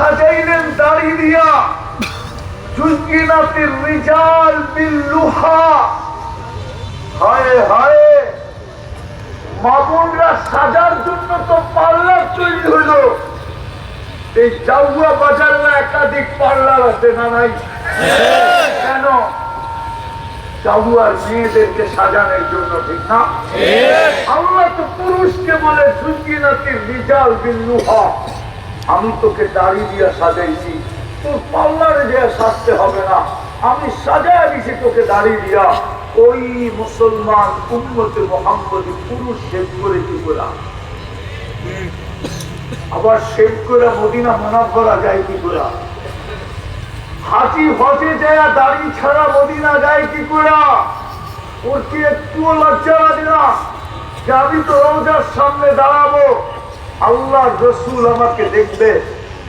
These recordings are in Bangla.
সাজাইলেন দাড়ি দিয়া, জুযিনাতির রিজাল বিল্লুহা। হায় হায়, মামুনরা সাজার জন্য তো পার্লার তৈরি হইল। এই জাউয়া বাজারে একাধিক পার্লার আছে না নাই? কেন? জাউয়ার মেয়েদেরকে সাজানোর জন্য, ঠিক না? আল্লাহ তো পুরুষকে বলে জুযিনাতির রিজাল বিল্লুহা, আমি তোকে দাড়ি দিয়া সাজাইছি, তোর পার্লারে দিয়ে সাজতে হবে না, আমি সাজায় দিছি তোকে দাড়ি দিয়া। ওই মুসলমান উম্মতে মুহাম্মদী পুরুষ শেভ করে কি করা, আবার শেভ করে মদিনা মুনাফফরা যায় কি করা? হাজি হজে যায় দাড়ি ছাড়া মদিনা যায় কি করা? ওর কি একটুও লজ্জা লাগে না যে আমি তো রওজার সামনে দাঁড়াবো, আল্লাহ রসুল আমাকে দেখবে,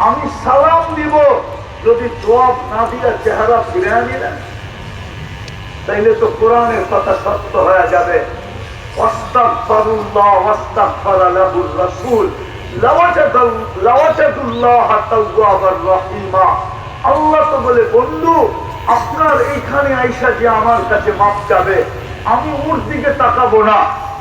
আমি সালাম দিব, যদি জবাব না দিয়া চেহারা ফিরে নিলেন তাইলে তো কোরআনের কথা সত্য হয়ে যাবে। আস্তাগফিরুল্লাহ ওয়াস্তাগফারা লাহুর রাসূল লাওয়াজাদুল্লাহ তাওয়াবার রহিমা। আল্লাহ তো বলে, বন্ধু আপনার এইখানে আইসা যে আমার কাছে মাপ চাবে, আমি ওর দিকে তাকাবো না,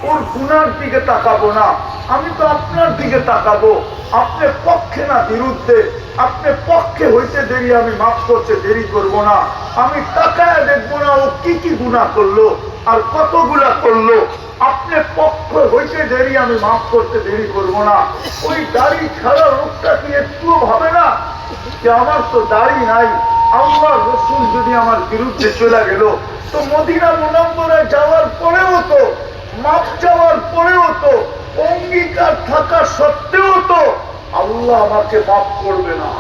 ওর গুনার দিকে তাকাবো না, আমি তো আপনার দিকে তাকাবো। আপনি পক্ষে না বিরুদ্ধে, আপনি পক্ষে হইতে দেরি আমি মাফ করতে দেরি করব না। আমি তাকায় দেখবো না ও কি কি গুনাহ করলো আর কতগুলা করলো, আপনি পক্ষ হইতে দেরি আমি মাফ করতে দেরি করব না। ওই দাড়ি ছাড়া লোকটা কি একটুও ভাবে না যে আমার তো দাড়ি নাই, আল্লাহ রসুল যদি আমার বিরুদ্ধে চলে গেল, তো মদিনা মুনাফফরায় যাওয়ার পরেও তো, মাপ চাওয়ার পরেও তো, অঙ্গীকার থাকা সত্ত্বেও তো আল্লাহ আমাকে মাফ করবে না।